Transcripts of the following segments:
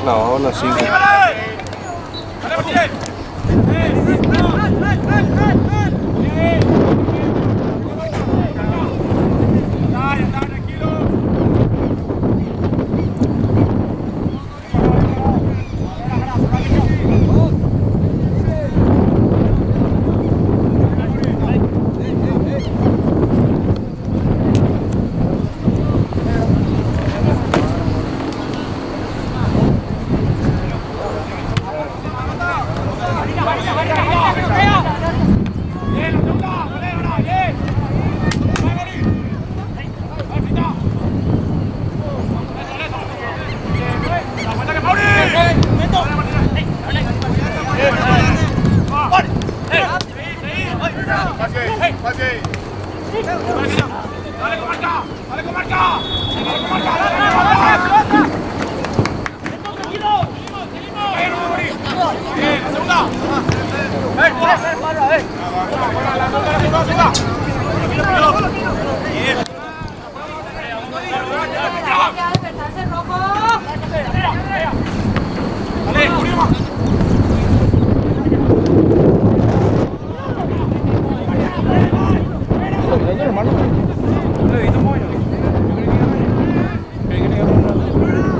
No, no sigue.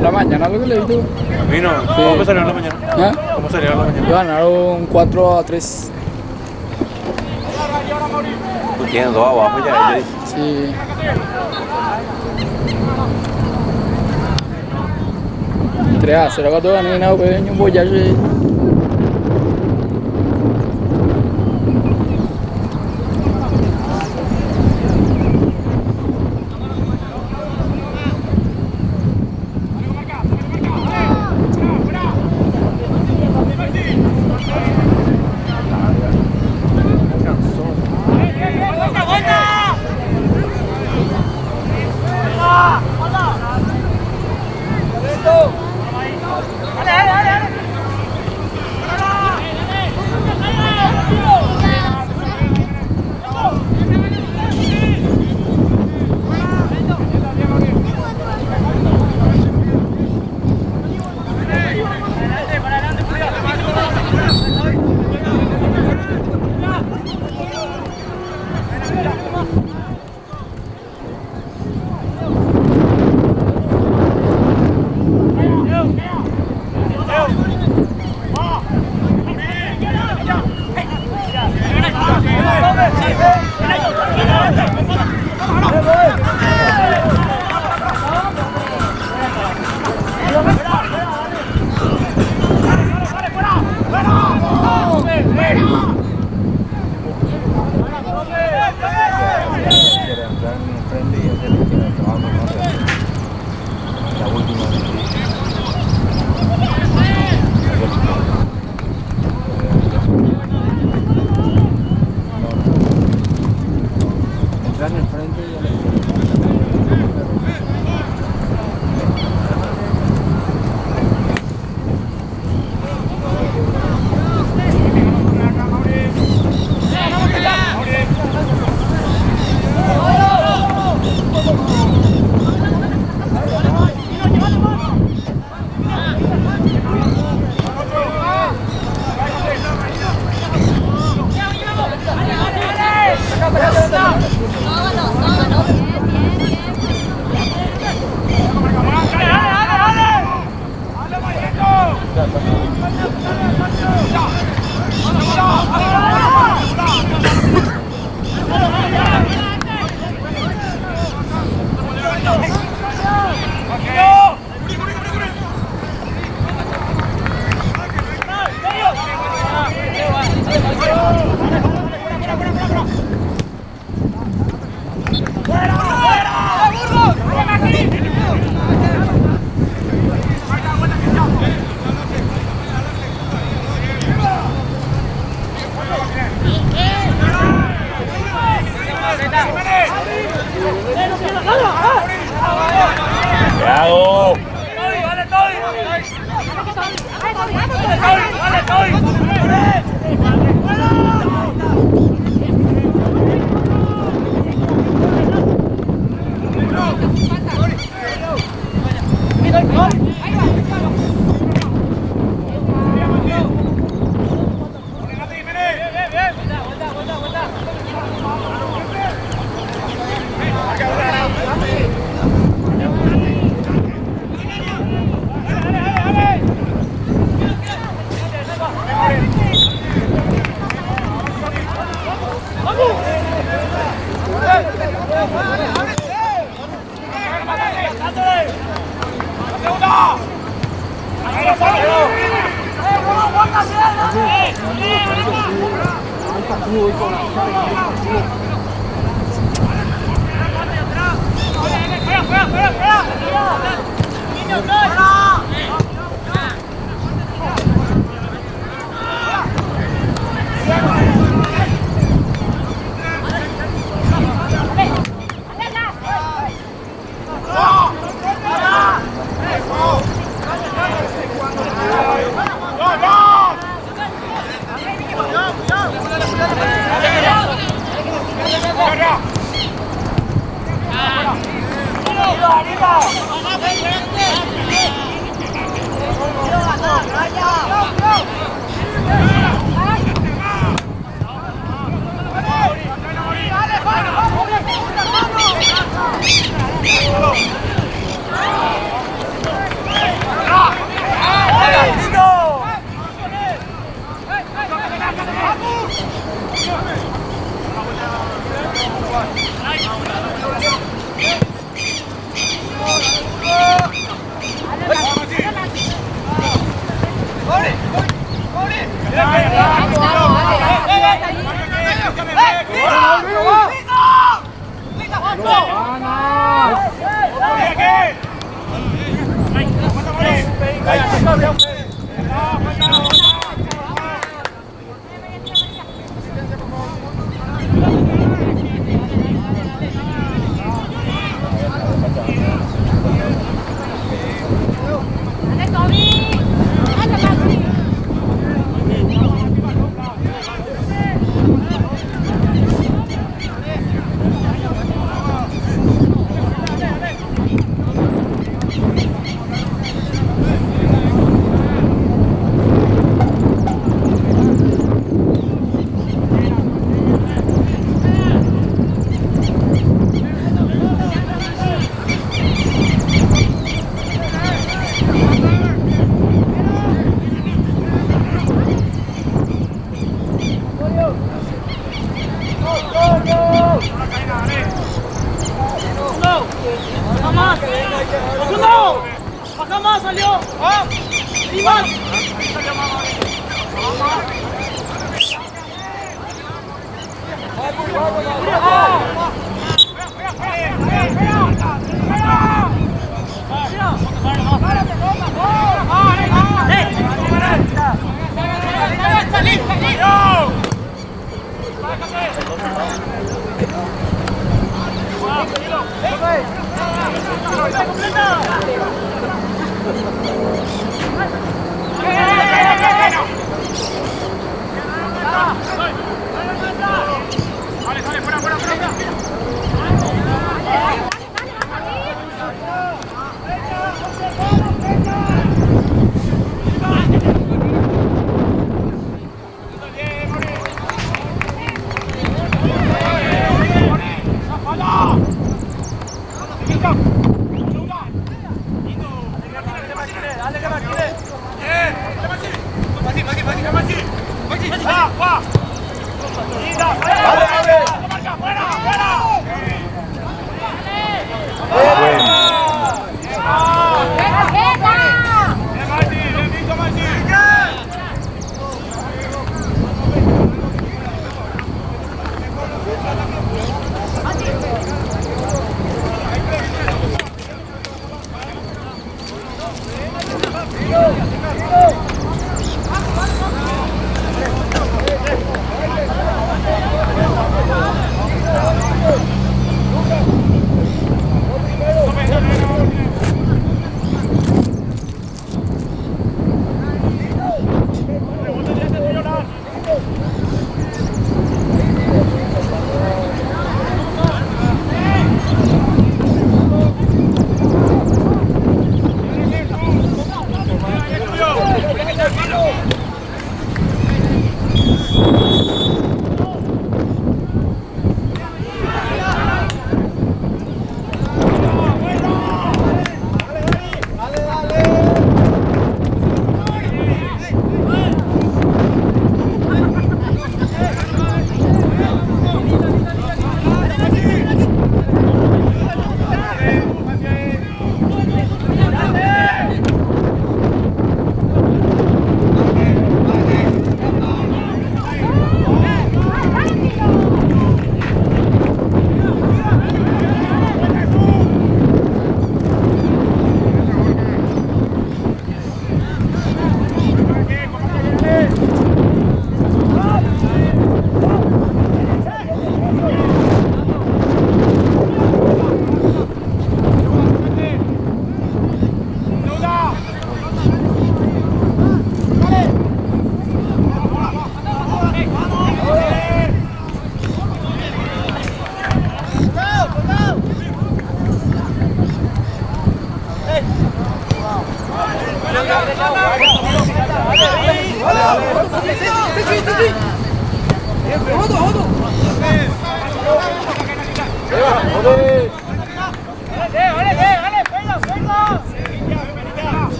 La mañana lo que le diste. Vino, Sí. ¿Cómo salió en la mañana? ¿Eh? ¿Cómo salió en la mañana? Ganaron 4-3. Tú tienes dos abajo ya, ella dice. Sí. Será que todo gané nada, pues un boyaje.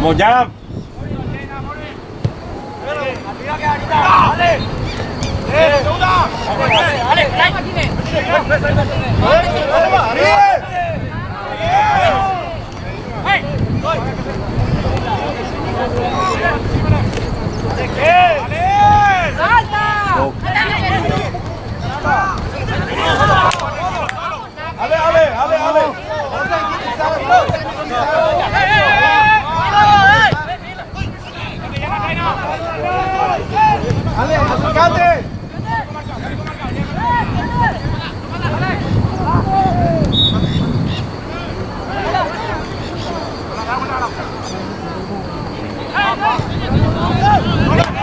Vamos ya. Ale, acércate.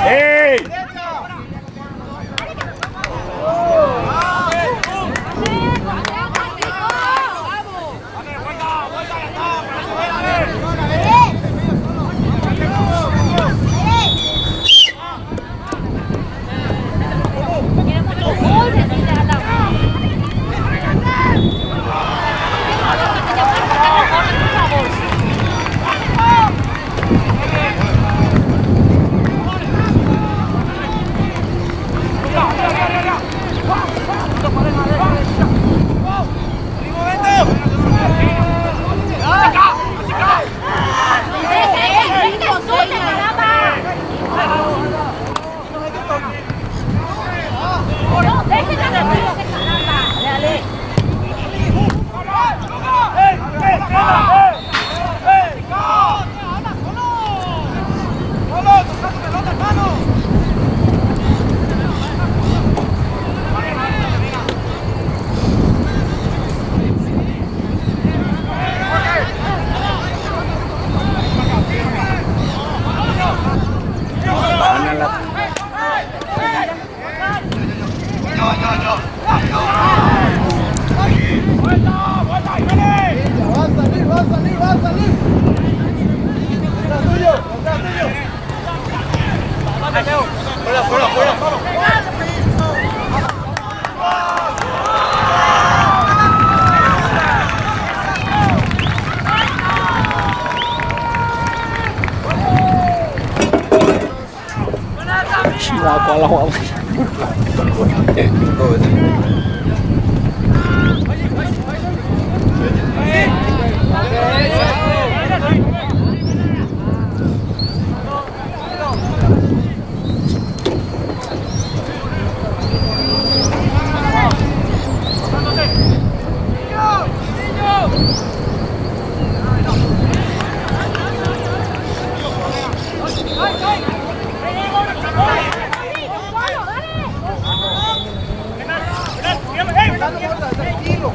¡Ey! Qua lâu không? Tranquilo,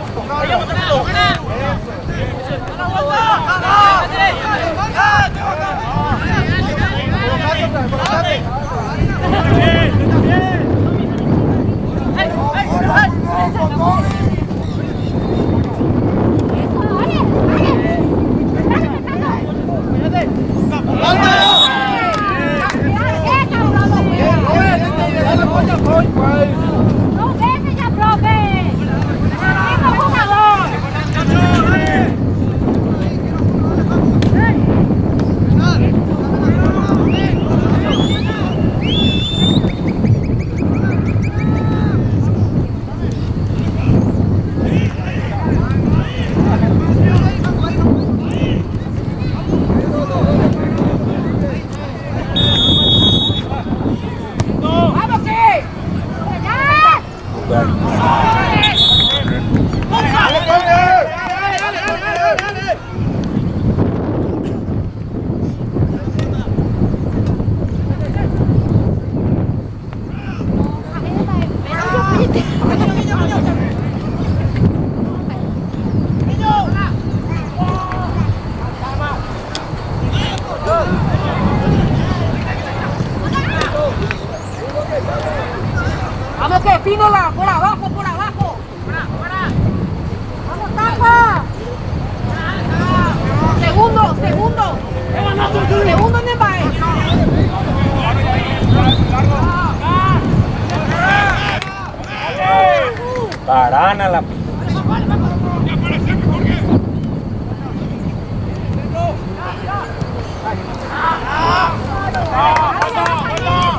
Dale. Vamos que Pínola, por abajo, por abajo. Vamos, Tapa. Segundo, segundo. Segundo en el baile. Parana la...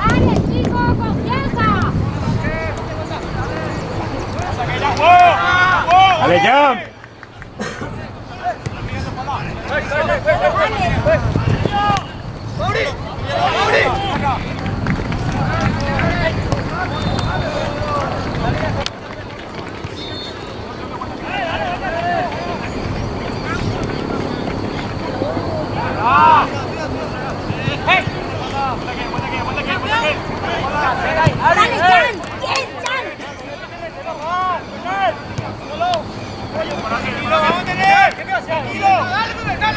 Dale, chico, confianza. Dale, jump. Dale, Chan, Chan.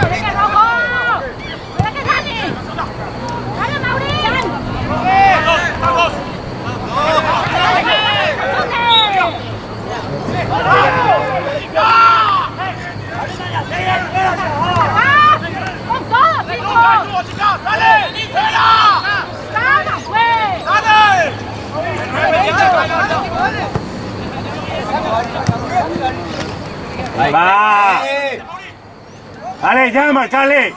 ¡Venga, rojo! ¡Venga, dale! ¡Dale, Mauri! ¡Con todo, chicos! ¡Dale! ¡Calma, güey! Va. Dale, ya, marcale.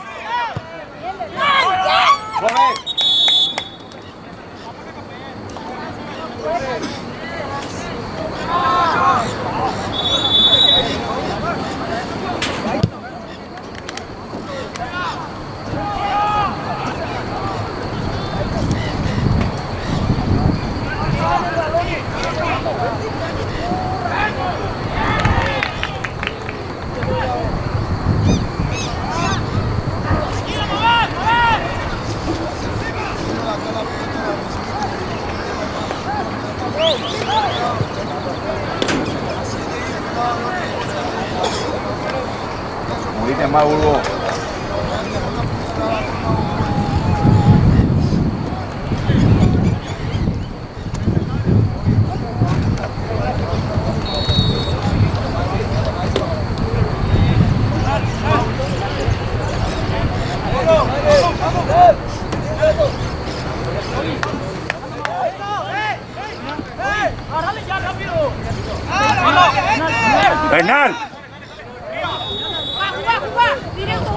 Morite más, Hugo. Penal. Directo,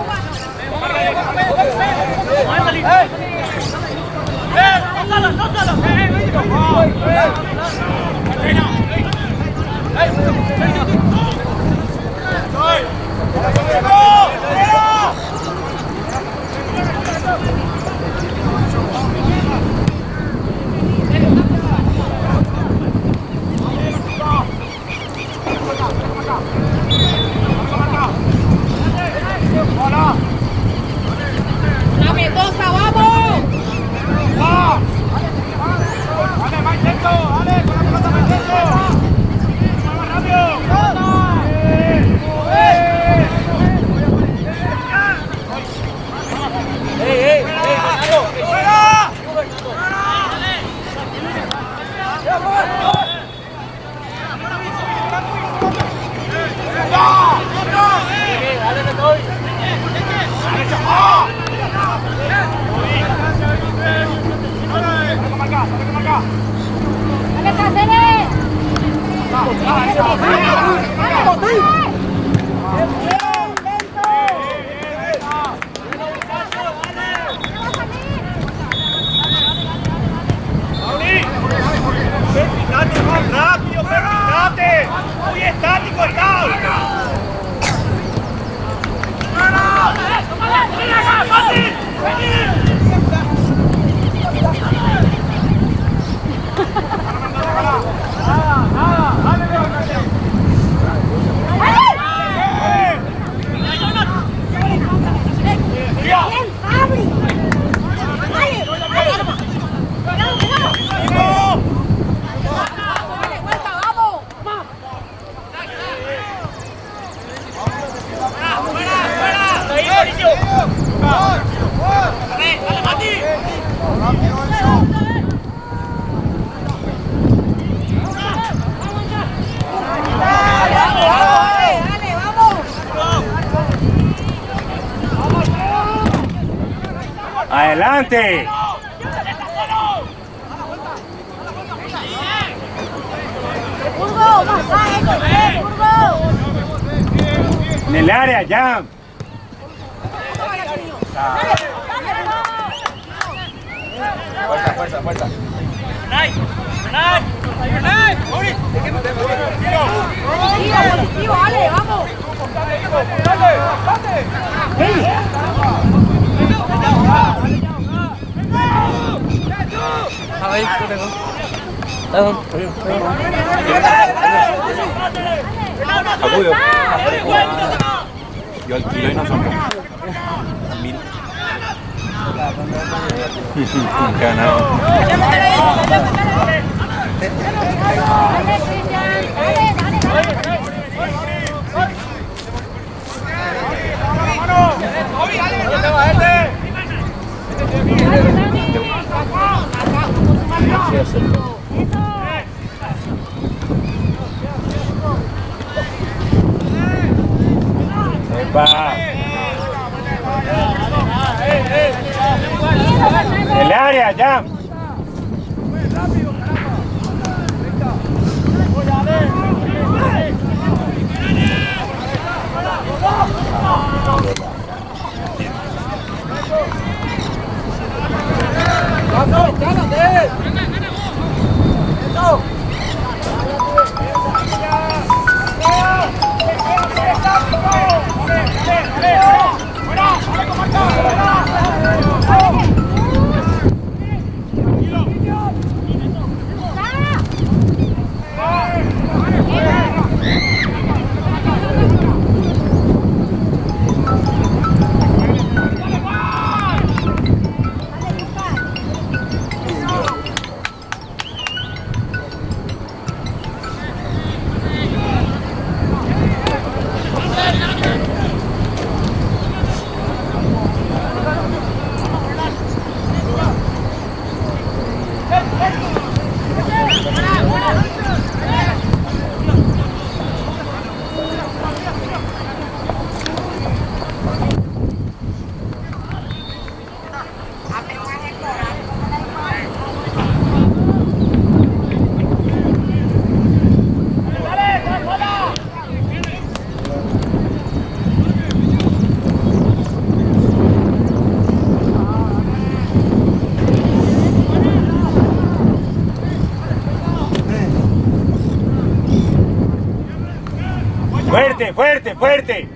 La Mendoza, vamos. ¡Dale, más intento! ¡Dale, con la pelota más intento! ¡Más rápido! Dale, Cáceres. ¡Perficate más rápido, perficate! ¡Muy estático estás! ¡Nada! Adelante. Burgo, más Burgo. En el área, ya. Fuerza, fuerza. Positivo, Ale, vamos. Yo alquilo y no son 1000. El área, ya. Fuerte, fuerte, fuerte.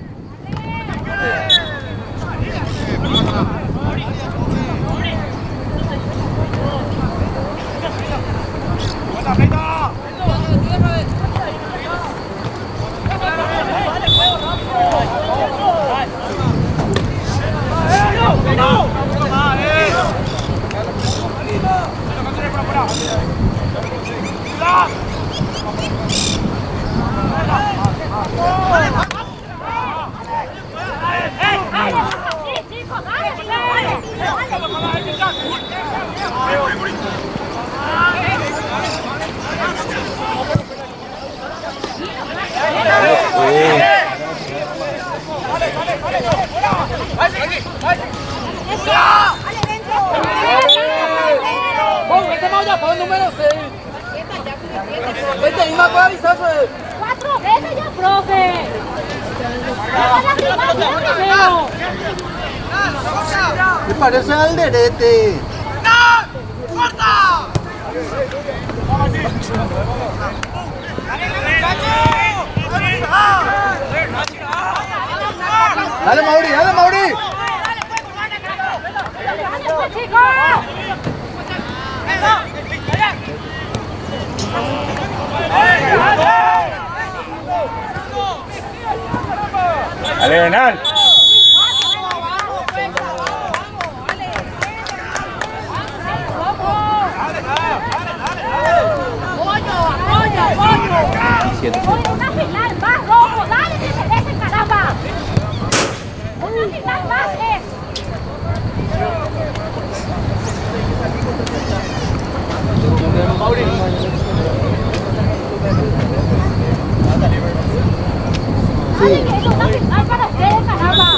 Para el número 6. Vete, Ima, ¿cuál avisaste? 4 veces ya, profe. Me parece Alderete. Dale, Mauri, dale, Mauri. Dale, Benal. Una final más, rojo, dale, que se deje, caramba. Una final más es. Dale, que es una final para ustedes, caramba.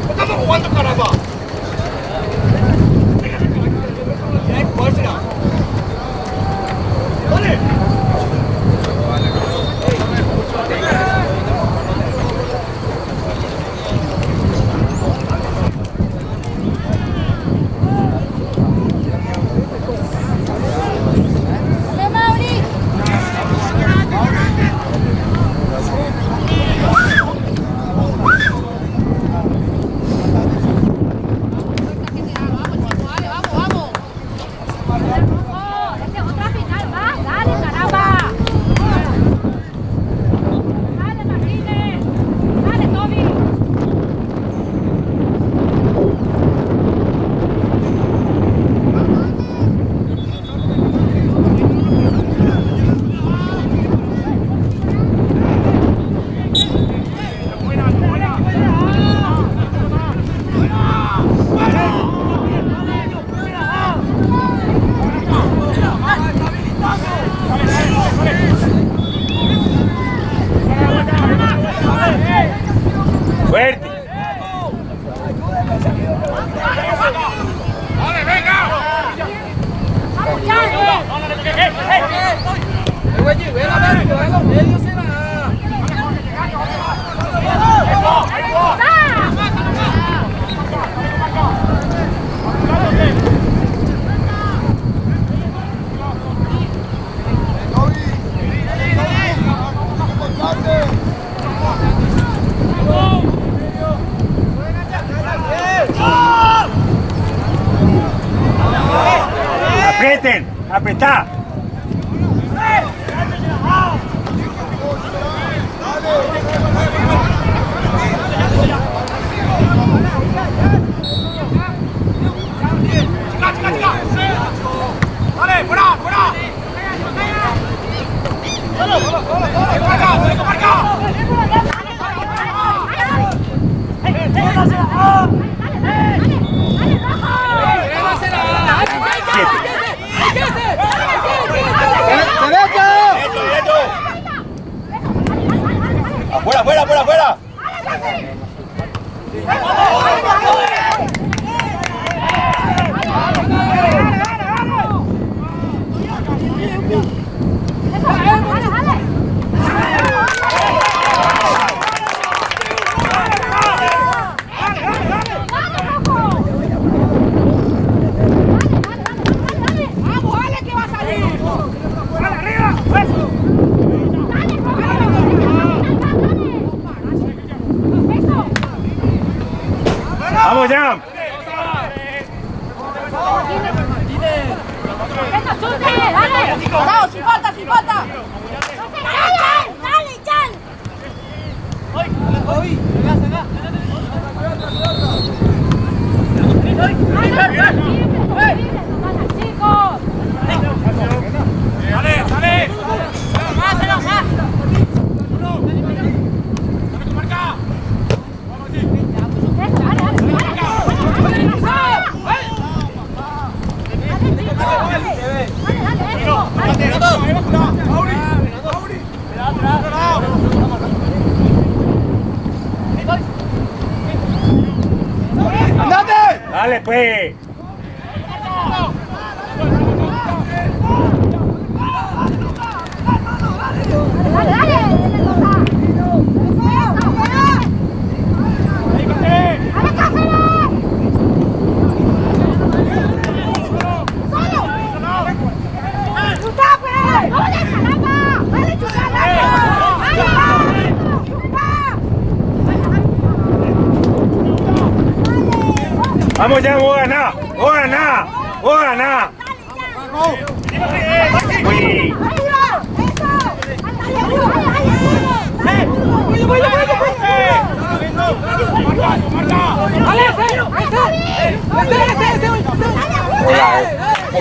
Estamos jugando, caramba. Hay que jugársela. ¡Dale! Fuerte. ¡Dale, venga! ¡Vamos ya! Aprieten, apretá. ¡Dale, fuera, fuera! ¡Se marca! Afuera, afuera, afuera, afuera. Vamos, Jam. ¡Vamos, sin falta, sin falta! ¡Dale, Chan! ¡Chicos! ¡Dale, dale! Dale, pues. Vamos ya, vos ganá. Vos ganá. Vos ganá. Uy.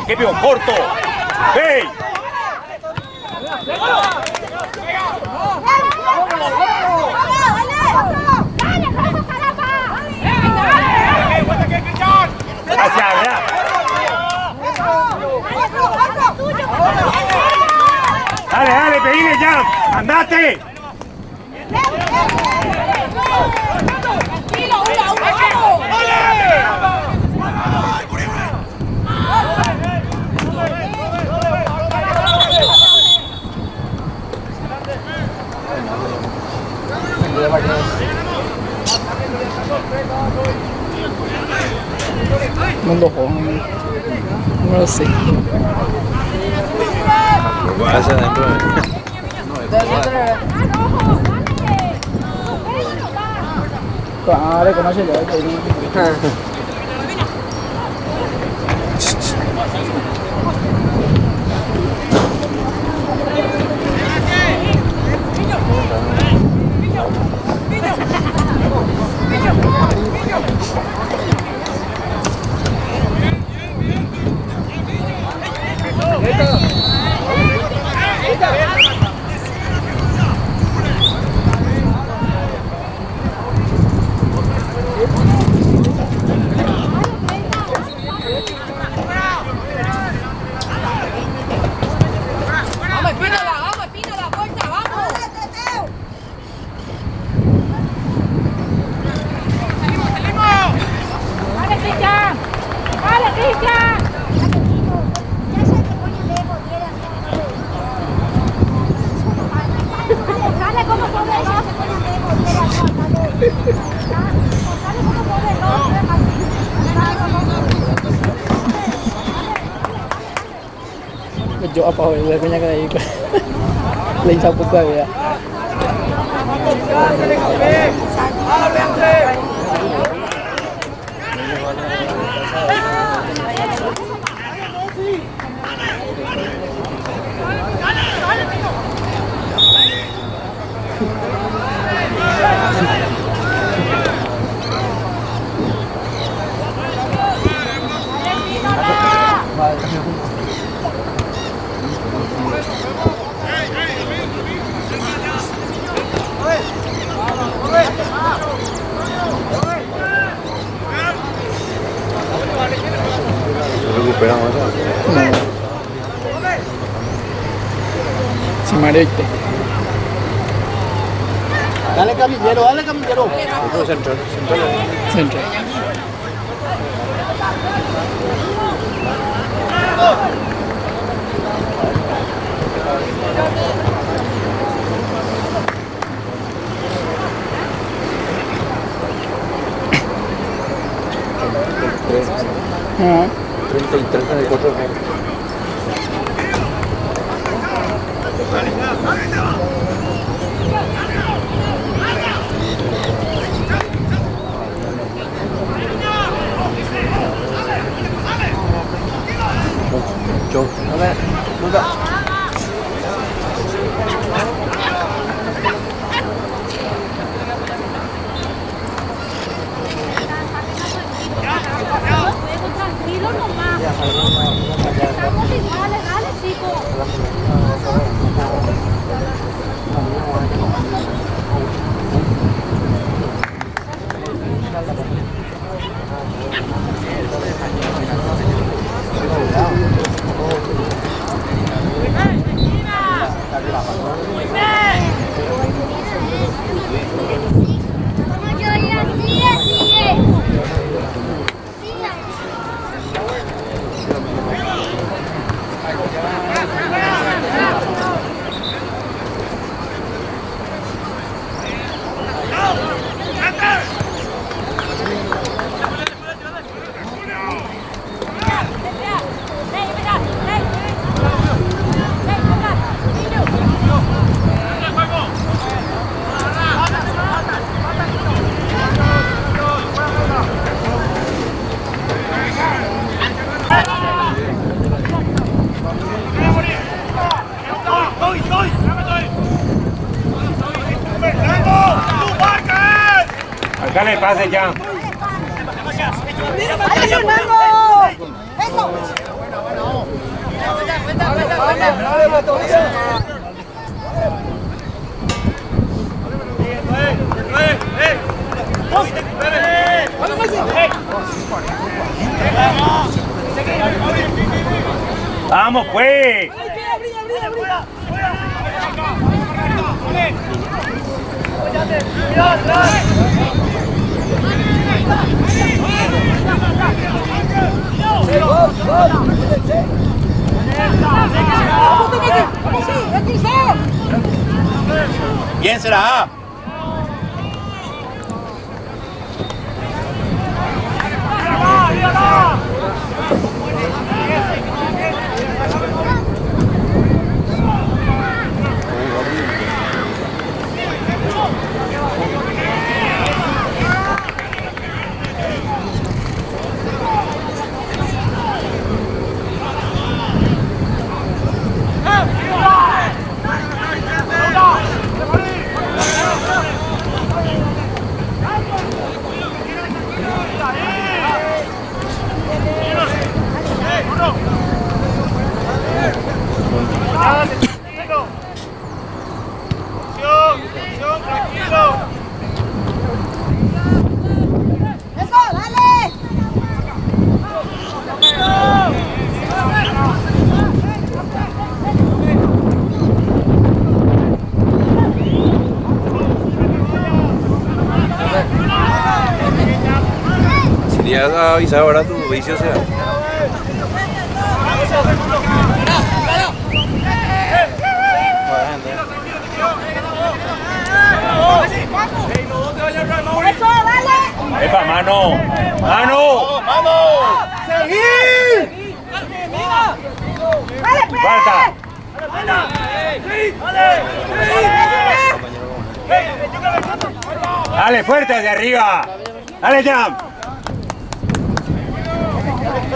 ¡Qué bien corto! ¡Hey! Hacia allá. Dale, dale, pedile ya. Andate. Tranquilo, uno. Mundo joven. Número 6. Hacia adentro. Dale, conoce ya. Medyo apa ho, wala niya kaya iko. Lain sa puta ya. Recuperamos eso. Si Marete. Dale camillero, dale camillero. Centro. Centro. Ah. 33, 34. Chau. Dale, nunca. Tranquilo nomás. Estamos iguales, dale, chicos. Acá le pase ya. ¡Dale, Fernando! ¡Eso! Vamos pues. Bien será. Tenías avisado ahora tu vicio sea. ¡Eso, dale! ¡Epa, mano! ¡Mano! ¡Vamos! ¡Seguir! ¡Dale, pues! ¡Falta! ¡Dale, fuerte hacia arriba! ¡Dale, Jam!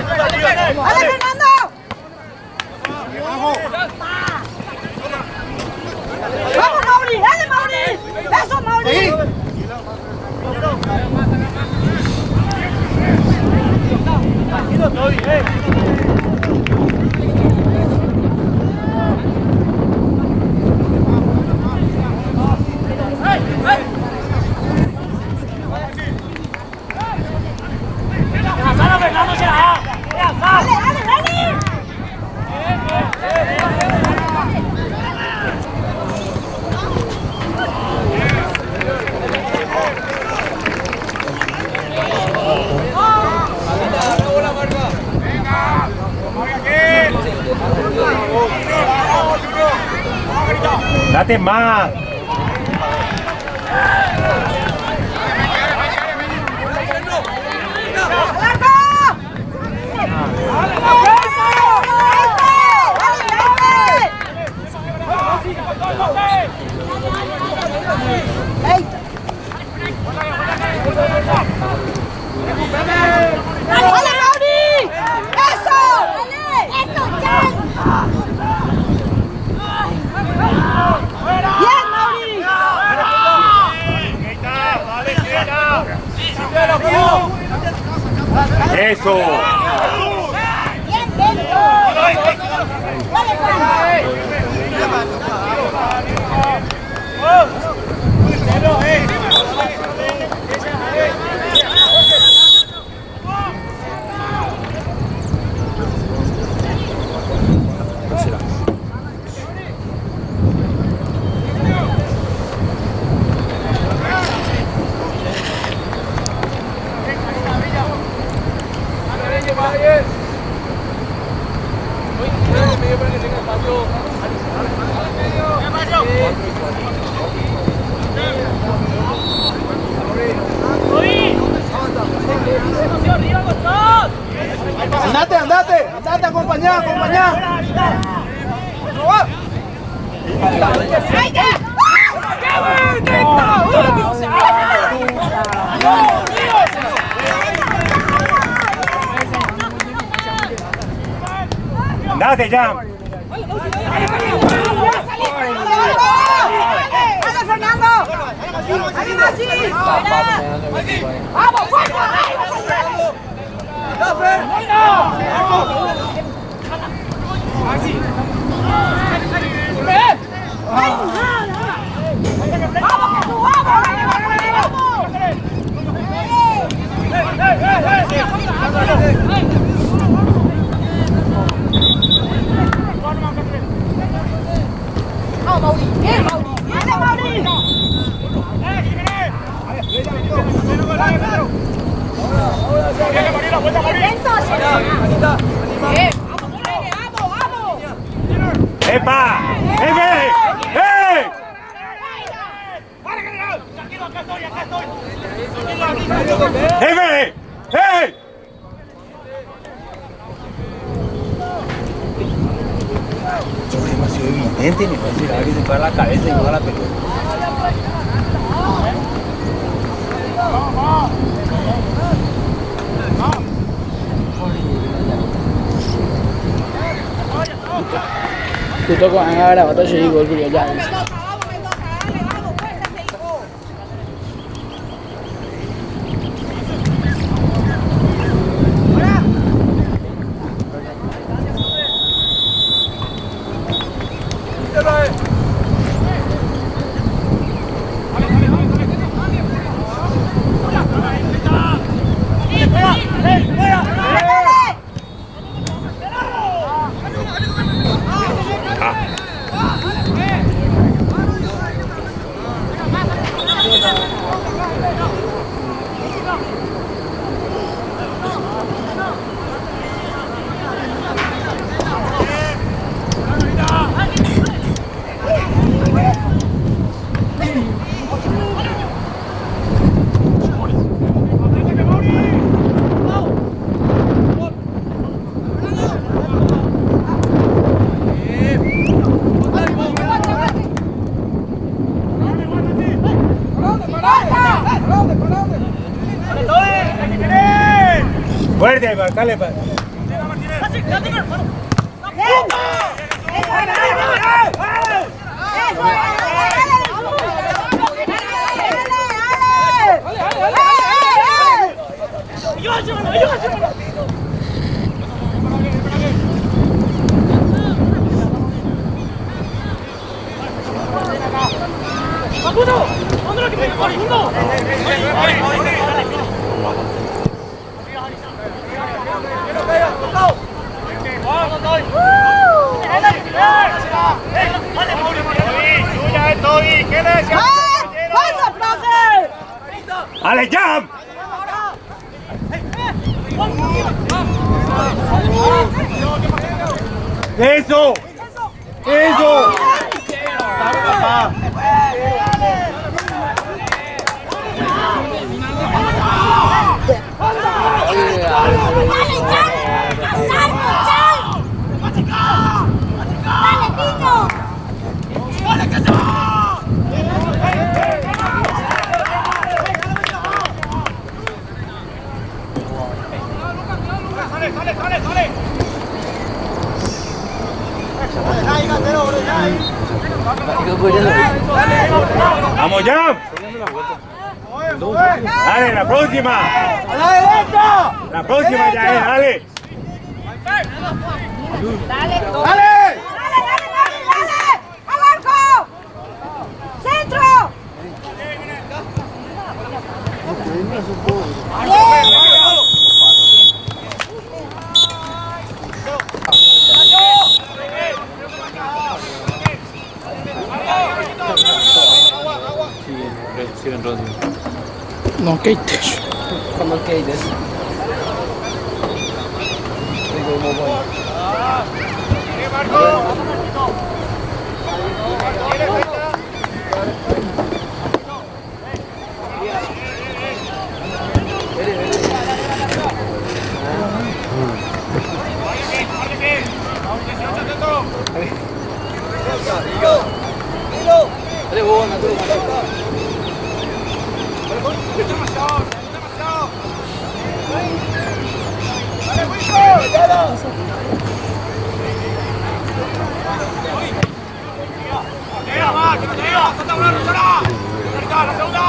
¡Dale, Fernando! ¡Vamos, Mauri! ¡Dale, Mauri! ¡Eso, Mauri! ¡Dale, dale, dale! ¡Date más! ¡Dale, Mauri! ¡Eso! ¡Eso, Jan! ¡Bien, Mauri! ¡Eso! ¡Bien, bien! ¡Dale, Juan! Andate, andate, andate, acompañá, acompañá. ¡Andate, Jam! ¡Dale, Fernando! ¡Vamos, fuerza! ¡Vamos, Mauri! ¡Bien, Mauri! ¡Bien, Mauri! ¡Epa! ¡Jefe! ¡Eh! ¡Jefe! ¡Eh! Son demasiado evidente, me parece. A que se para la cabeza y no a la pelota. Tutto qua è arrivato, c'è i gol qui già. Fuerte, marcale. ¡Ale, jump! ¡Eso! ¡Eso! ¡Vamos ya! ¡Dale, la próxima! ¡A la derecha! ¡La próxima ya es, dale! ¡Dale! ¡Dale! ¡Al arco! ¡Centro! Siguen rodando. No, che te. Quando che hai adesso? ¡Salta una Rosana! ¡La segunda!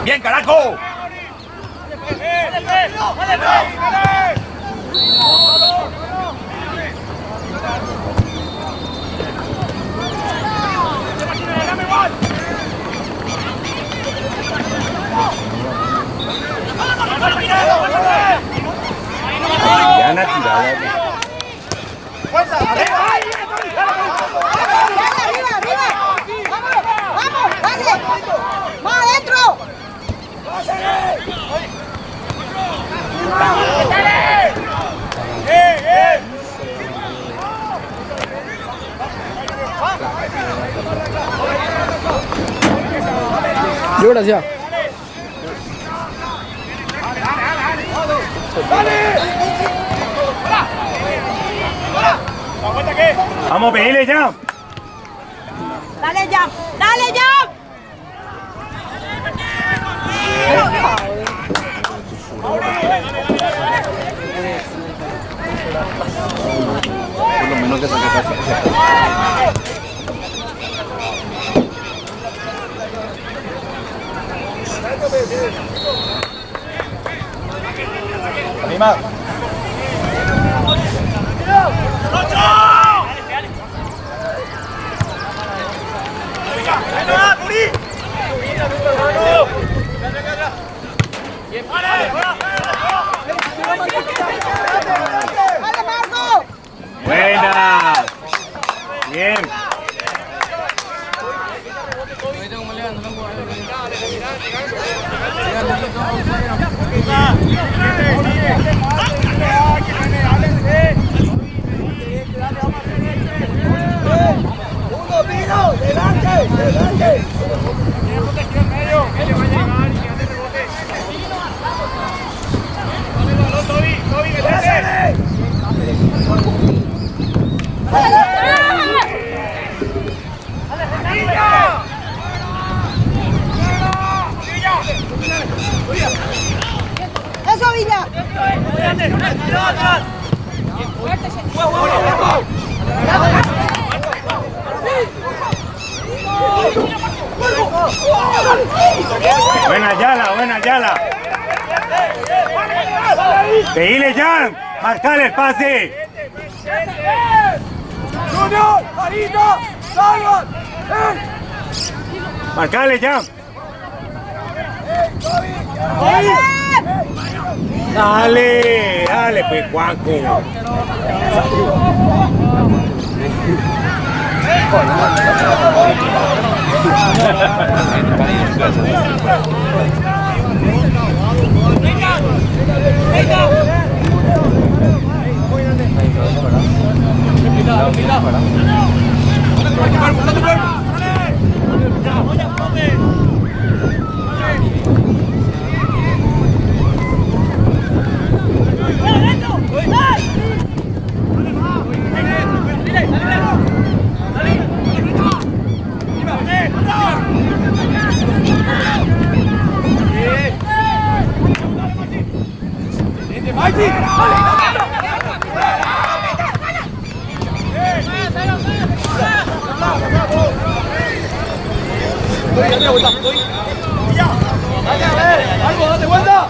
¡Bien, carajo! Ya han tirado. Gracias. Vamos a pedirle ya. Dale ya, dale ya. Por lo menos que saque fácil. Anima. Buena. Bien. ¡Uno, vino! ¡Delante! ¡Delante! ¡Eso, Villa! Buena Yala, buena Yala. Pedirle ya. Marcar el pase. ¡Junior! ¡Jarito! ¡Salvan! Marcarle ya. Dale, dale, pues Juanco. ¡Algo, date vuelta!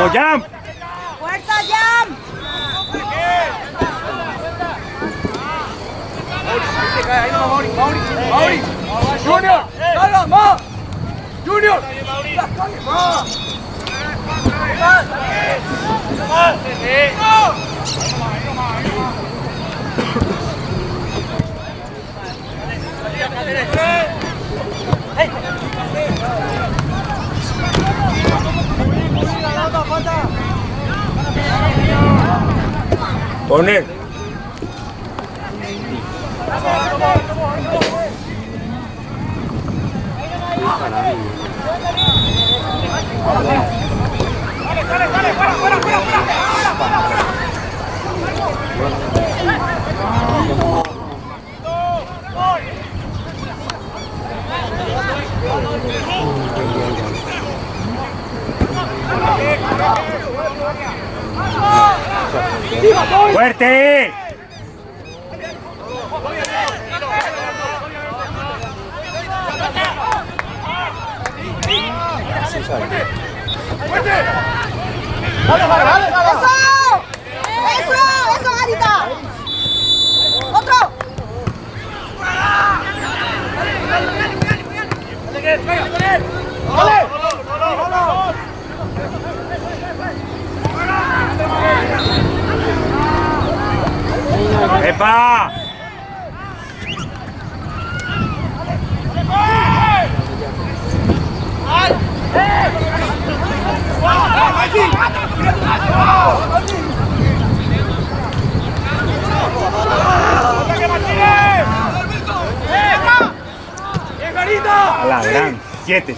Vamos, Jam. ¡Fuerza, Jam! Junior, dale más. Junior, más. Poner. ¡Fuerte! ¡Eso, Garita! ¡Otro! ¡Epa! A la gran 7.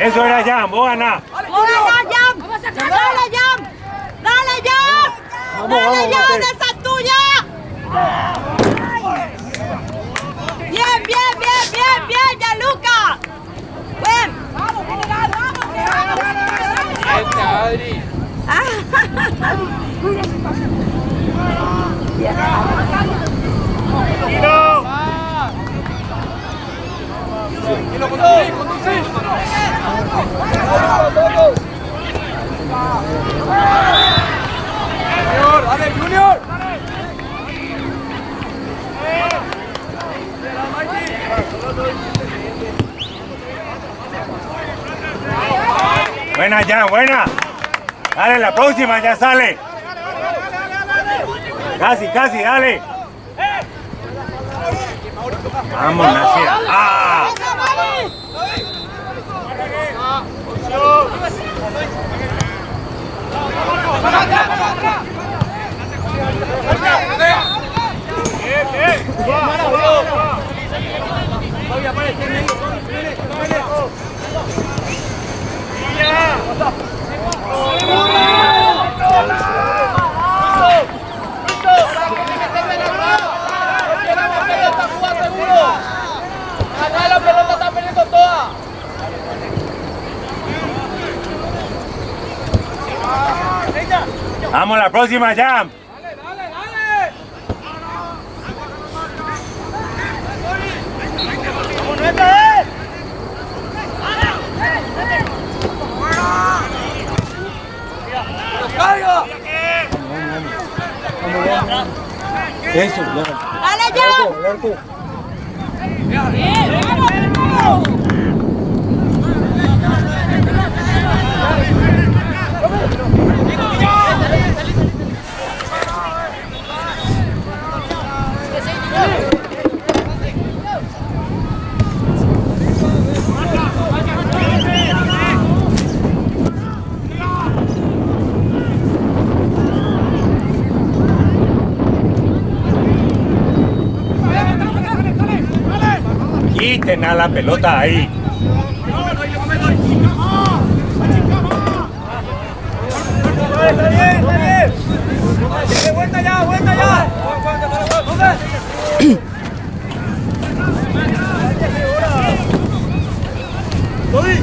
Eso era Jam, vos ganás. ¡Dale, Jam! ¡Dale, Jam! ¡Dale, Jam! ¡Dale, Jam! ¡Esa es tuya! ¡Bien, bien, bien, bien, bien, Gianluca! ¡Bien! ¡Vamos, general, vamos! Adri. Junior, dale, Junior. Buena, Jam, buena. Dale, la próxima ya sale. Casi, casi, dale. Vamos, Nasira. ¡Ah! La pelota está perdiendo toda. Vamos, la próxima, Jam. Dale, dale, dale. ¡Vamos, nuestra, ¡carga! Eso, ya. ¡Dale, Jam! Quiten a la pelota ahí. Está bien, está bien. Vuelta ya, vuelta ya. ¡Voy!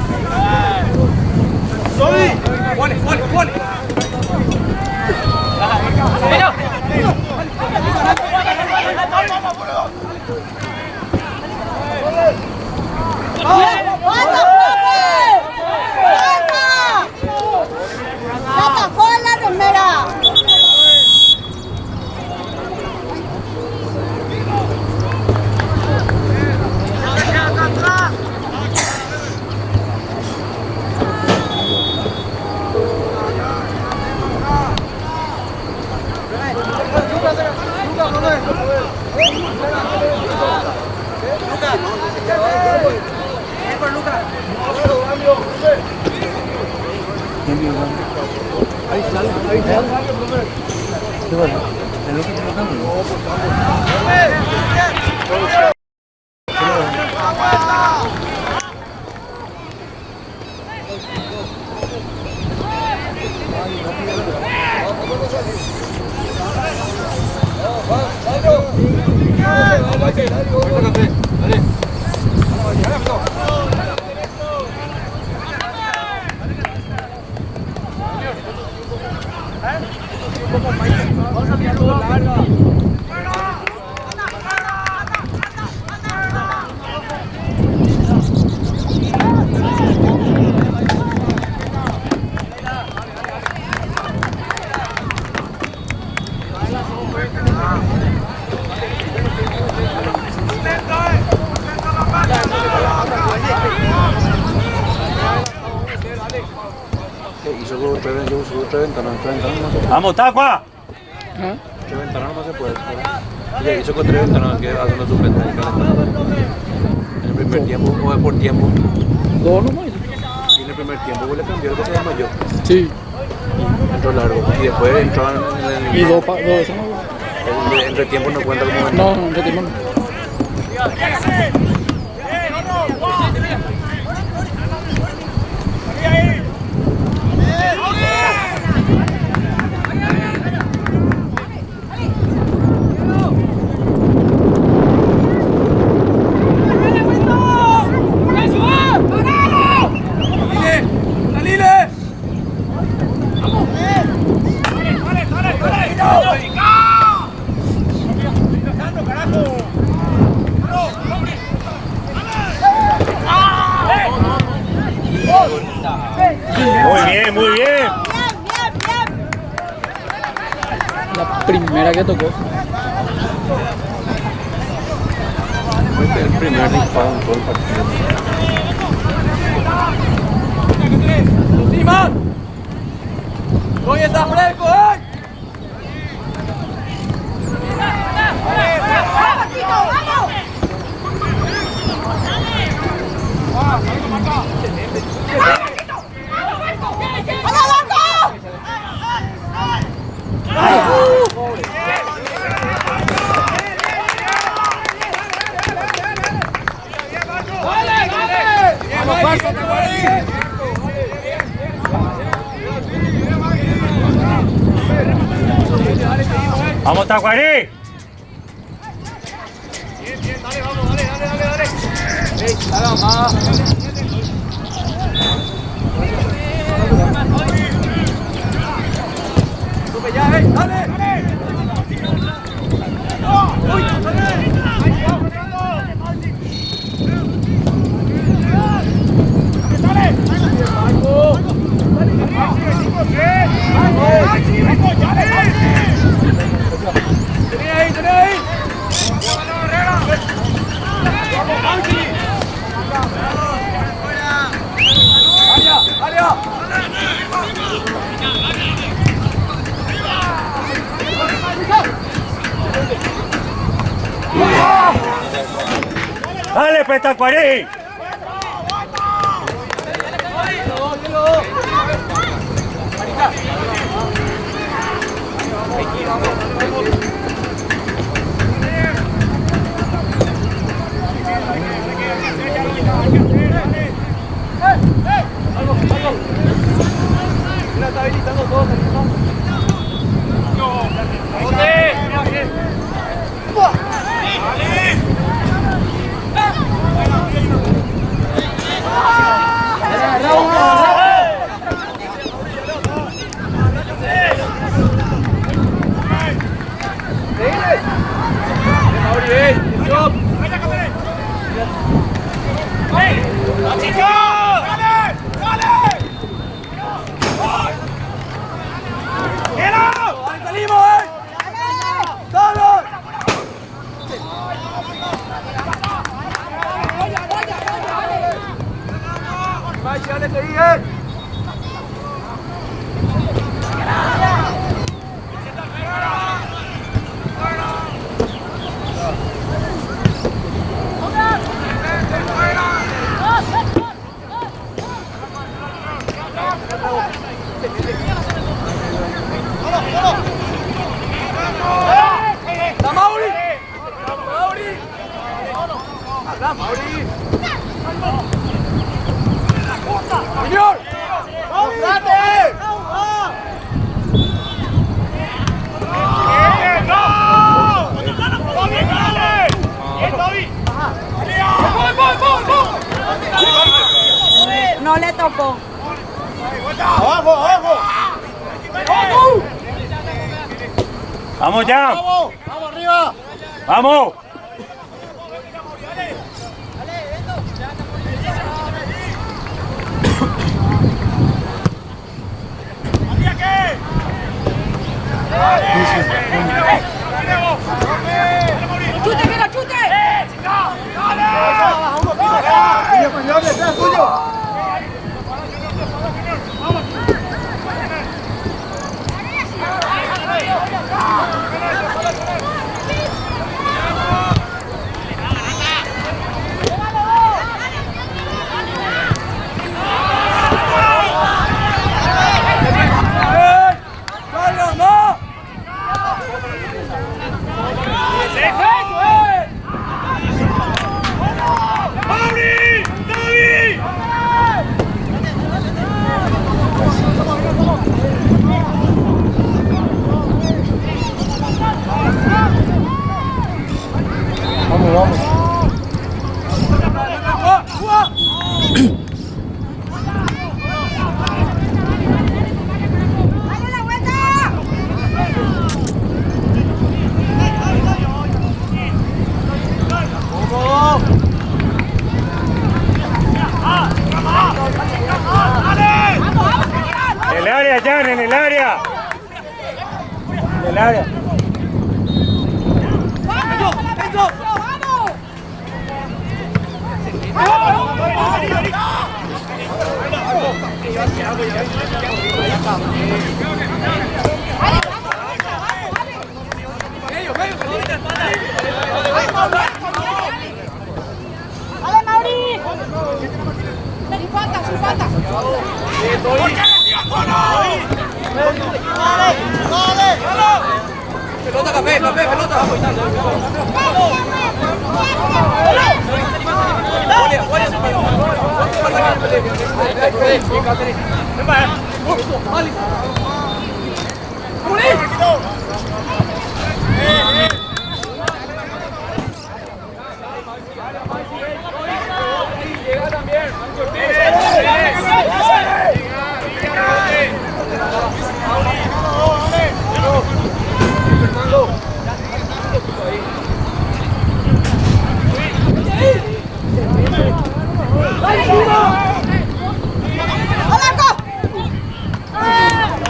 Vamos, Tacua. ¿Ah? Tres ventanas no se puede. Ella hizo con 3 ventanas que hacen los suplentes de calentando. En el primer tiempo, o por tiempo. 2 nomás. Y en el primer tiempo pues, le cambió lo que se llama yo. Sí. Entró largo. Y después entraban en el. Y 2 eso no. El entretiempo no cuenta como No, no, entre tiempo no. Muy bien. La primera que tocó. Fue el primer disparo en todo el partido. ¡Simón! ¡Hoy está fresco, eh! Vamos, Tacuarí. Dale, vamos, dale. Dale, pues, Tacuarí. Está habilitando todo. No le tocó. ¡Abajo, abajo! Vamos ya. ¡Vamos! ¡Vamos arriba! Vamos. ¡Chute, mira, chute! En el área, Jan, en el área. En el área. ¡Vale, Mauri! ¡Sin falta, sin falta! ¡Pelota, café, pelota!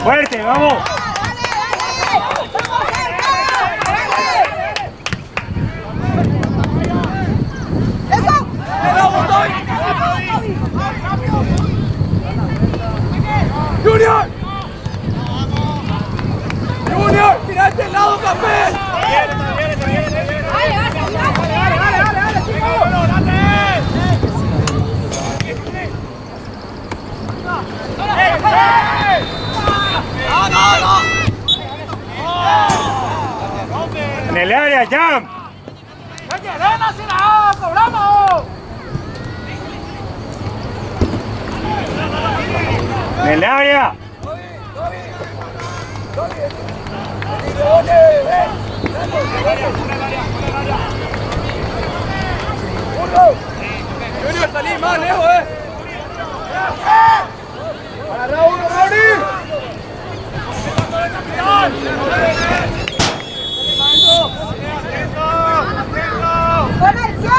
Fuerte, vamos. ¡Junior! ¡Junior! ¡Mira este lado, café! En el área, Jan. ¡Cobramos! En el área. Junior, salí más lejos, ¡Agarra uno, Mauri! ¡Con el 7!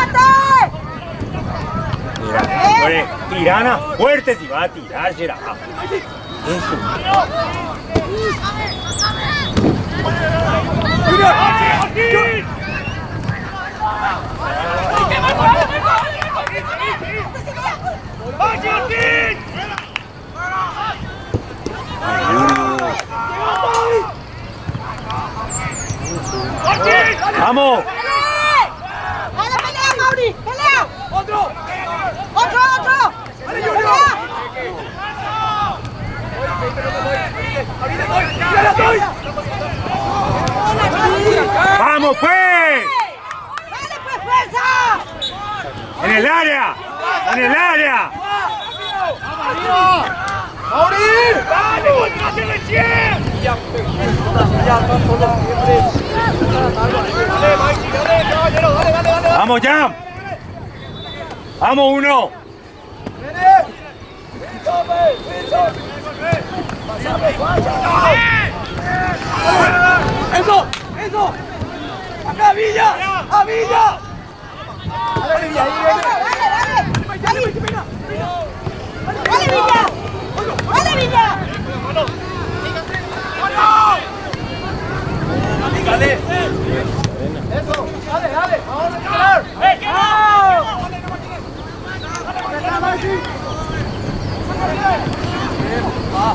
Mira, hombre, tirana fuerte si va a tirar, será. Eso. ¡Junior! ¡Vamos! ¡Dale, pelea, Mauri! ¡Pelea! ¡Otro! ¡Otro! ¡Dale, Junior! ¡Ya la estoy! ¡Vamos, pues! ¡Dale, pues, fuerza! En ¡En el área! ¡En el área! ¡Vamos, Jam! ¡Vamos, uno! ¡Eso! ¡Eso! ¡Acá, Villa! ¡A Villa! ¡Dale, Villa! ¡Dale, Villa! ¡Dale, Villa! ¡Dale! ¡Eso! ¡Dale, dale! ¡Vamos a entrar!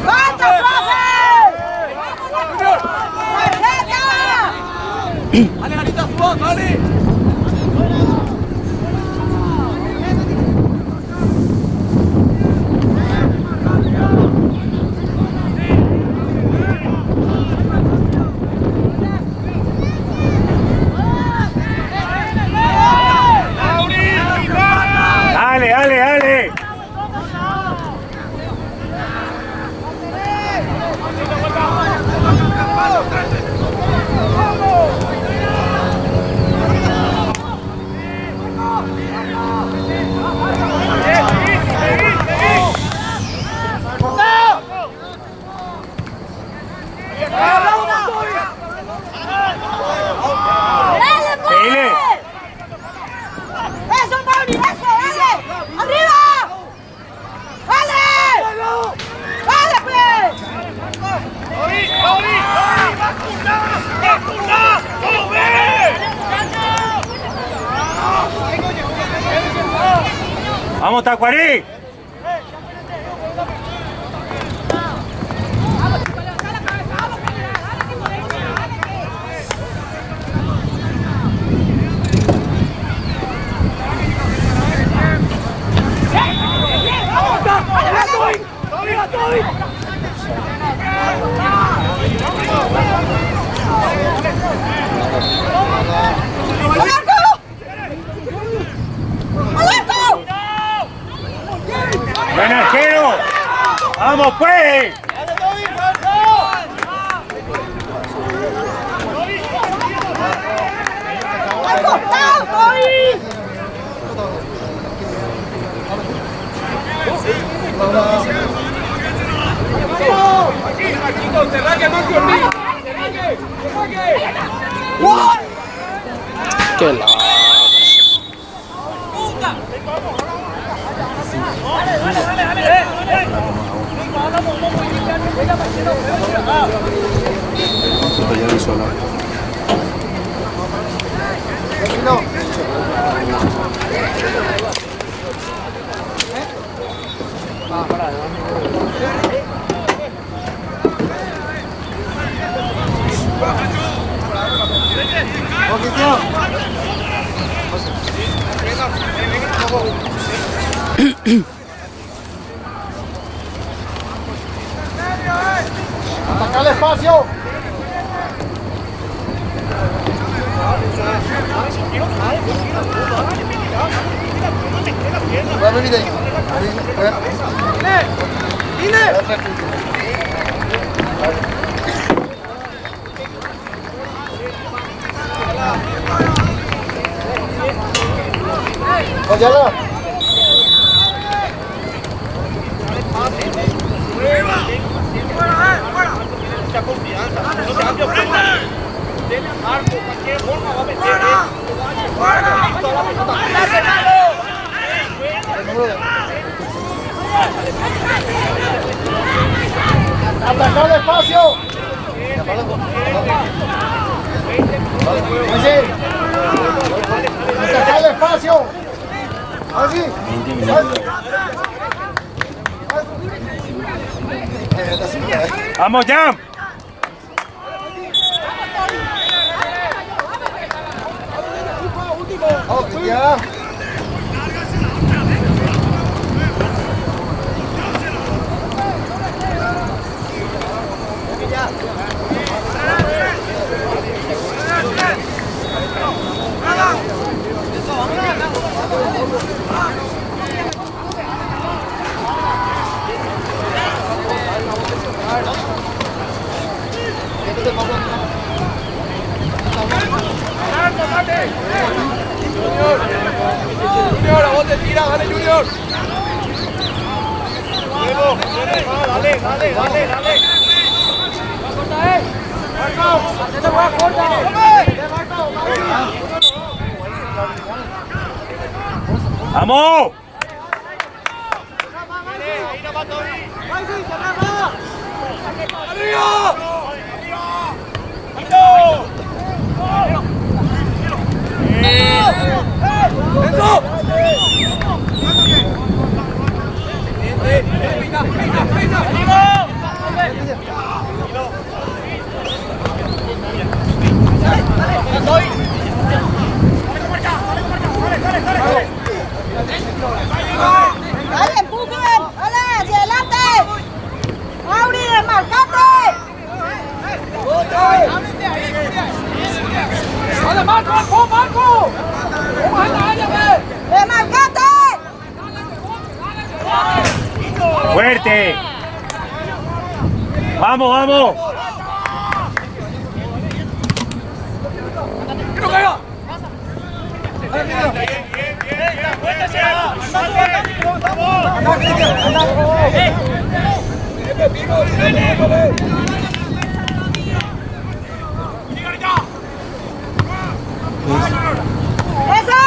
¡Basta, profe! ¡Dale, Garita, suba! ¡Dale! ¡Dale, dale, dale! ¡Dale! ¡Eso, Mauri! ¡Eso! ¡Dale! ¡Arriba! ¡Dale! ¡Dale, pues! ¡Vamos, Tacuarí! ¡Buen arquero! ¡Vamos, pues! ¡Al costado, Toby! ¡Qué la... ¡Ataca el espacio! ¡Óyala! Mucha confianza, no se cambia frente. Dele a Marco, cualquier forma va a meter. ¡Atacar el espacio! ¡Atacar el espacio! ¡Así! ¡Vamos, Jam! ¡Ya! Mira, dale, Junior. Dale. ¡Vamos! Dale, empujen, dale, hacia adelante. Mauri, marcate. ¡Dale, Marco! ¡Remarcate! ¡Fuerte! ¡Vamos! ¡Que no caiga! ¡Eso!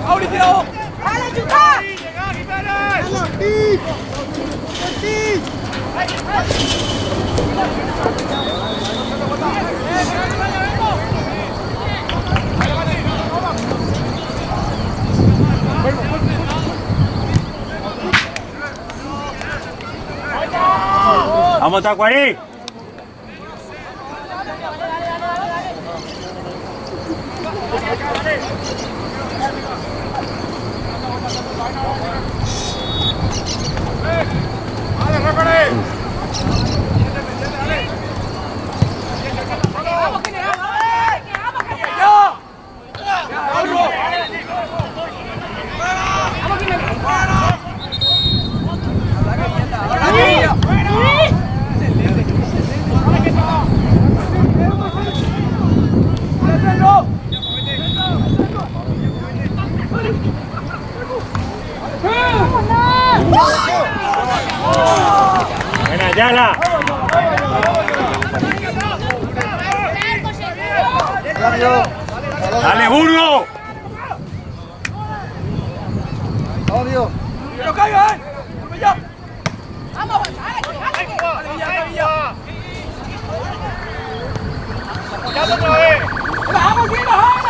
¡Auri, tirado! ¡Dale, chuta! ¡Vamos, Tacuarí! ¡Dale, Rafael! ¡Buena, Yala! ¡Dale, Burgo! ¡Que no caiga, ya! ¡Vamos, dale! ¡Apoyando otra vez! ¡Bajamos, sí, bajamos!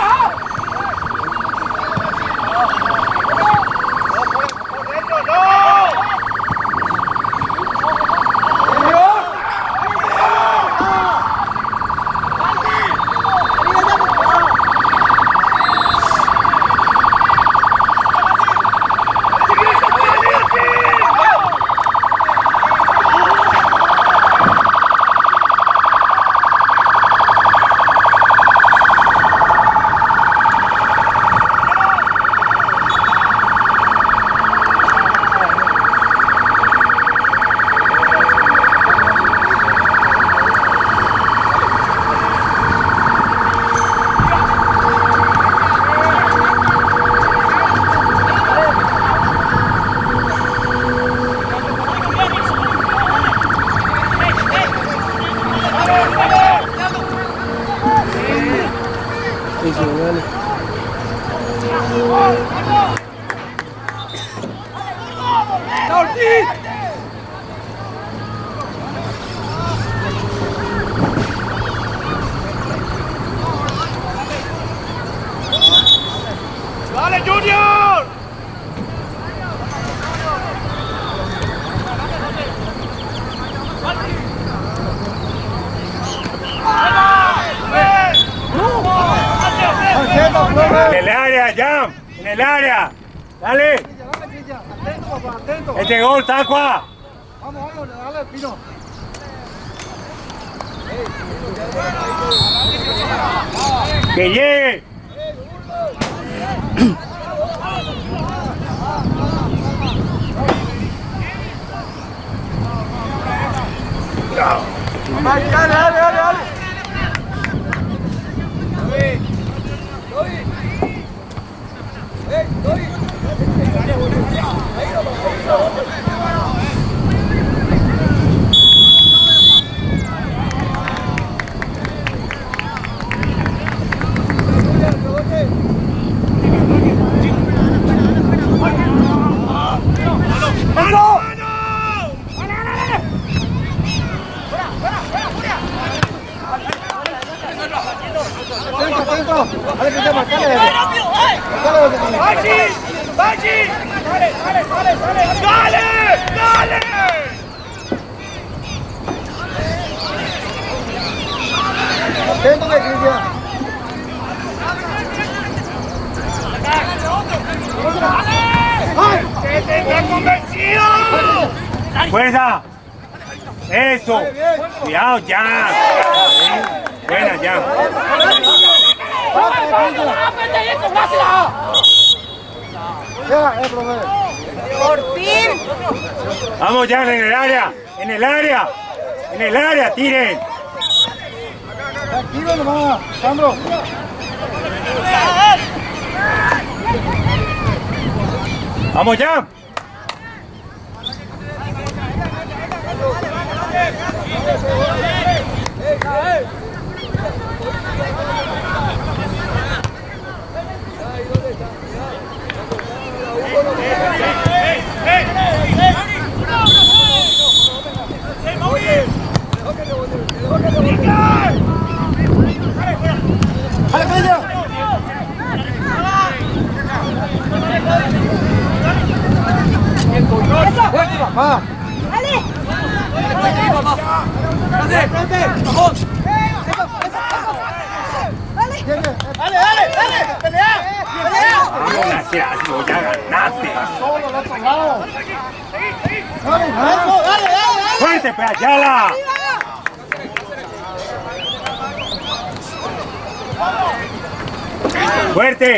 ¡Por dentro, no! ¡Dale, Junior! ¡En el área, Jam! ¡En el área! ¡Dale! ¡Este gol, Tacua! Vamos, dale, Pino. ¡Que llegue! ¡Fuerza! ¡Eso! ¡Cuidado, ya! Buena, ya. Por fin. Vamos ya, en el área, en el área, en el área, tiren. Tranquilo nomás, Sandro. Vamos ya. Papá. ¡Dale! Vamos, gracias, ya ganaste. ¡Fuerte, pues, Ayala! ¡Fuerte!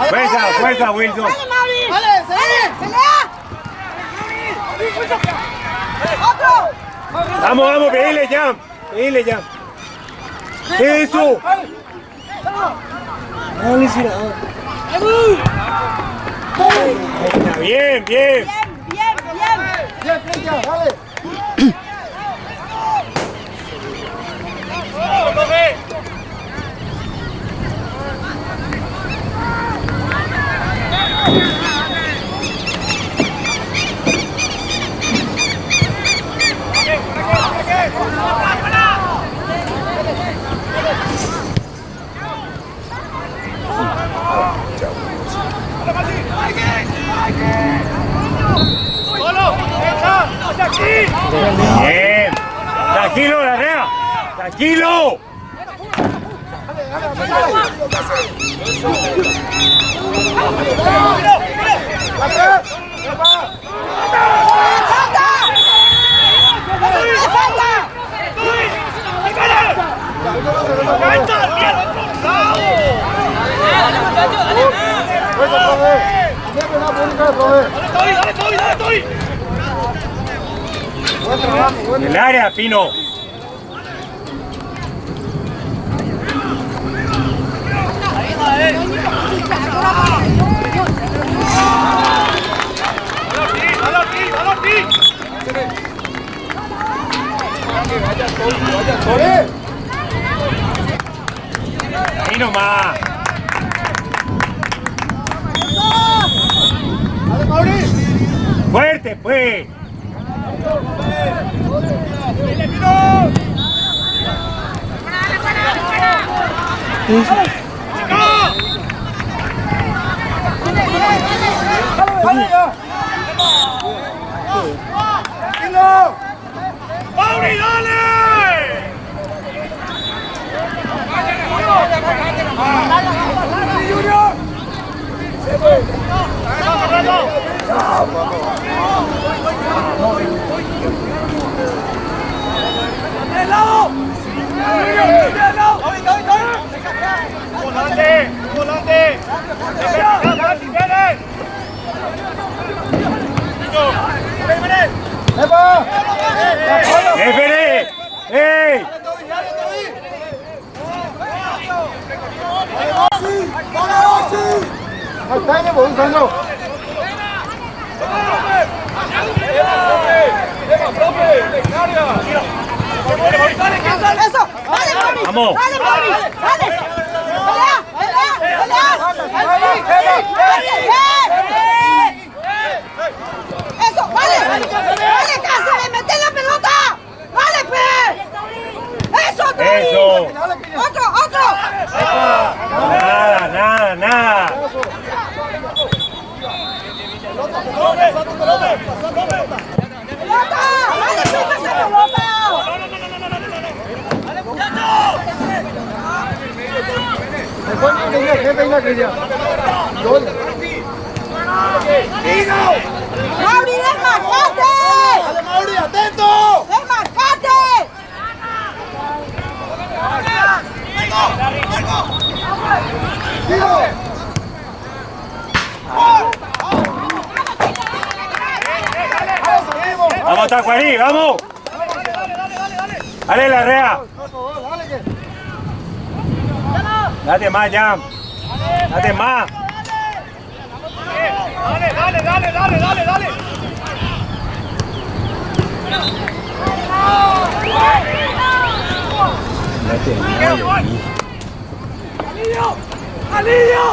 ¡Fuerza, fuerza, Wilson! ¡Dale, pelea! ¡Otro! Vamos, vamos, pedile ya. Pedile ya. ¡Eso! Bien, bien. Bien. Bien, Cristian, dale. Bien. Tranquilo, Larrea. Tranquilo. En el área, Pino. Ahí nomás. Fuerte, pues. ¡Mauri, dale! ¡Volante! ¡Volante! Fede! ¡Ey! Eso, dale, Mauri. Vamos. Dale, Mauri. Dale. Pelea. Eso, vale. Vale, Cáceres, mete la pelota. Vale, pe. Eso, Tony. Eso. Otro. Nada. Pelota. Vale, pica esa pelota. Mauri, desmarcate. ¡Dale, Mauri, atento! Desmarcate. Vamos, Tacuarí, vamos. Dale, Larrea. Date más, Jam. Date más. Dale. ¡Alillo!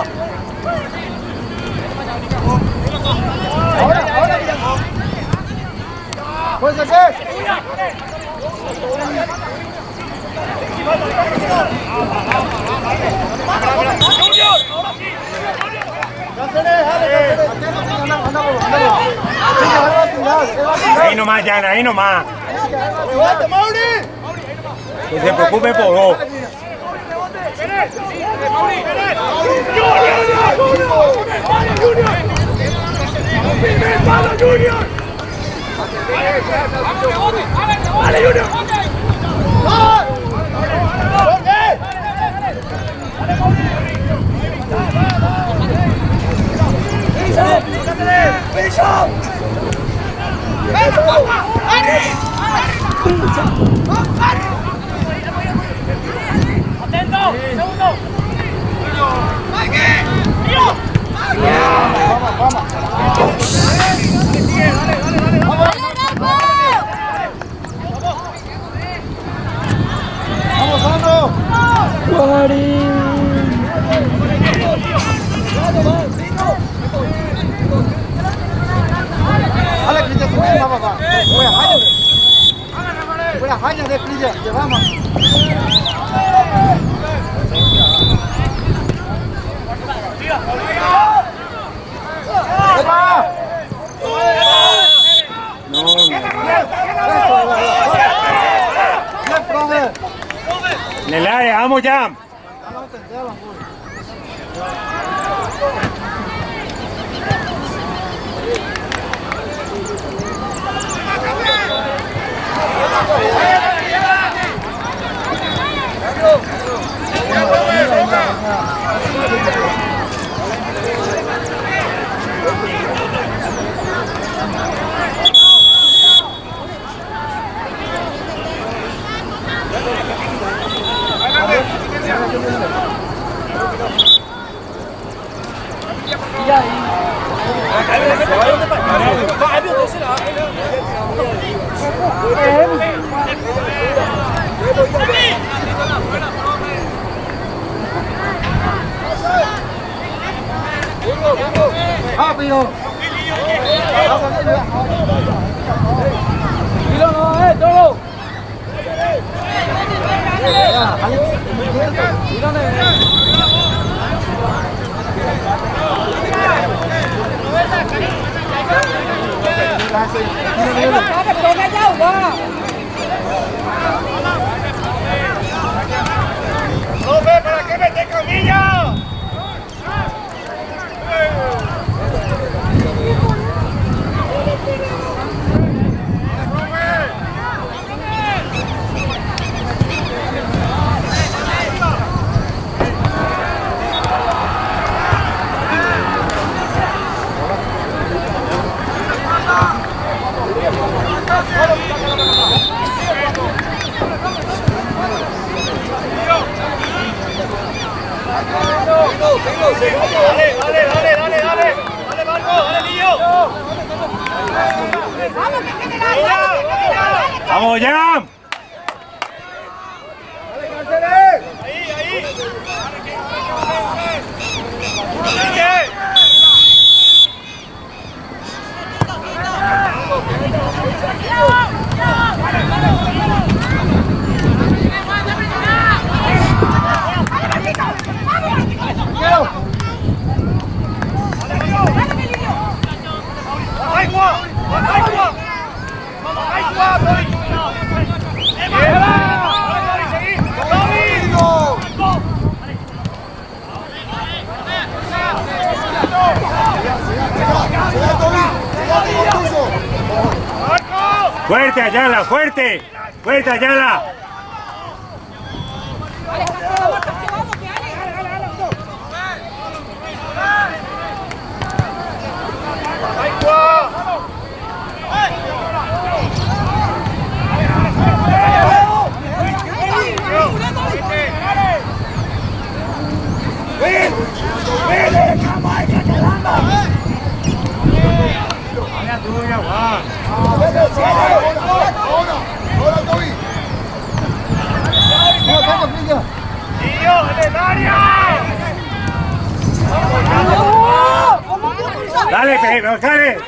Ahora. Pues Ahí nomás, Jan, ahí nomás. Que se preocupe por vos. En el área, vamos, Jam. ¡Rápido! ¡Profe, para qué mete camilla! ¡Vamos, Jam! ¡Fuerte, Ayala! ¡Fuerte! ¡Fuerte, Ayala! Dale, Pedro, dale.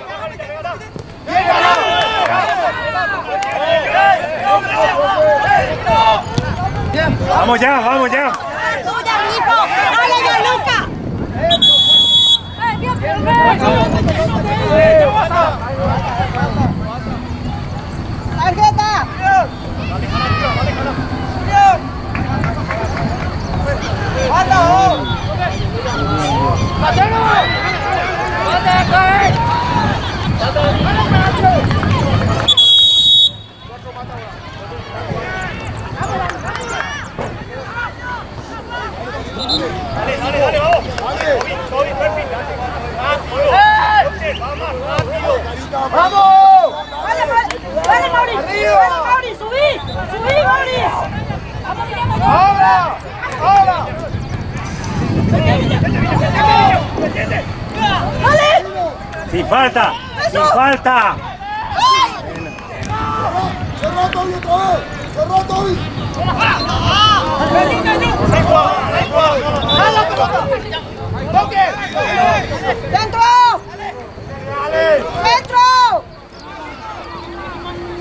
Vamos ya, vamos ya. ¡Dale ya, Luca! ¡Tarjeta! ¡Vamos! ¡Vale, Mauri! ¡Vale, Mauri! ¡Subí! ¡Subí, Mauri! ¡Vamos, Guillermo! ¡Ahora! ¡Ahora! ¡Dale! ¡Sin falta! ¡Sin falta! ¡Cerró Toby otra vez! ¡Cerró Toby! ¡Dentro! ¡Dentro!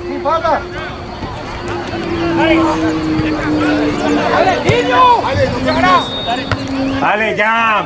¡Sin falta! ¡Dale, Jam!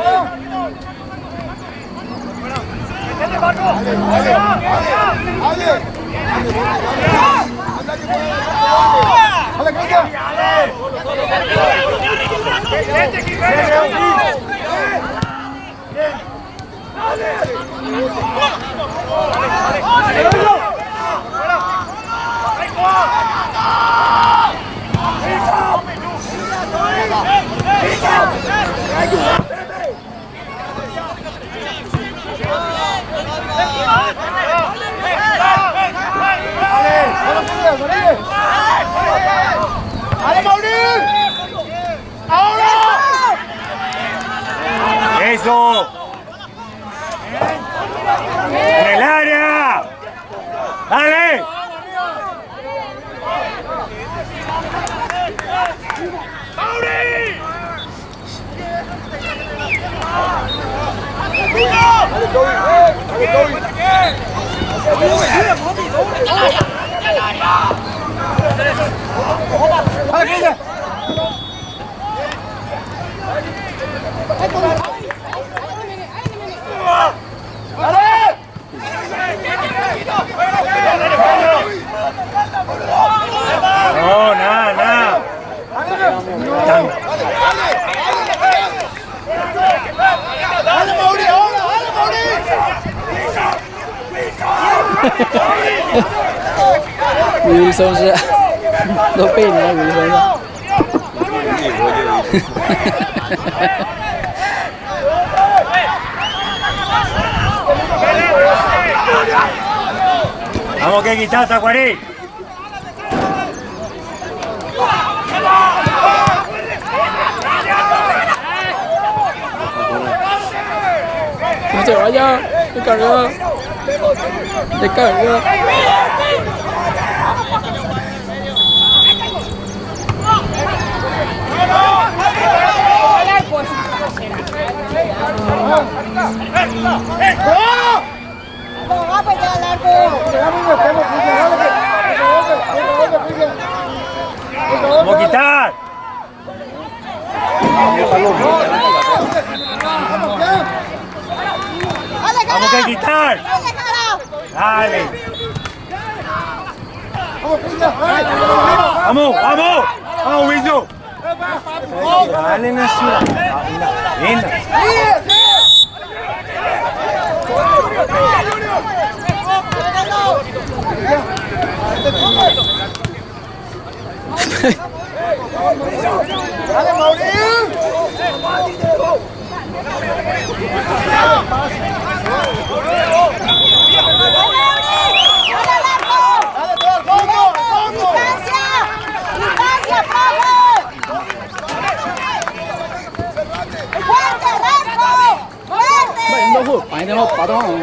¡Ale, Mauri! ¡Ahora! ¡Eso! ¡En el área! ¡Dale! No, nada, nada. ¡Ale, Mauri! ¡Ahora! ¡Ale, Mauri! Wilson siya. Lupin na, Wilson. Vamos que quitar, Tacuarí. No se vaya, me cargó. Descarga. Vamos a quitar. Vamos a quitar. Dale. Vamos, vamos. Vamos, Wiso. Dale, Nación. Venga. ¡Dale, Mauricio! Vậy đâu hụt, phải đâu hụt,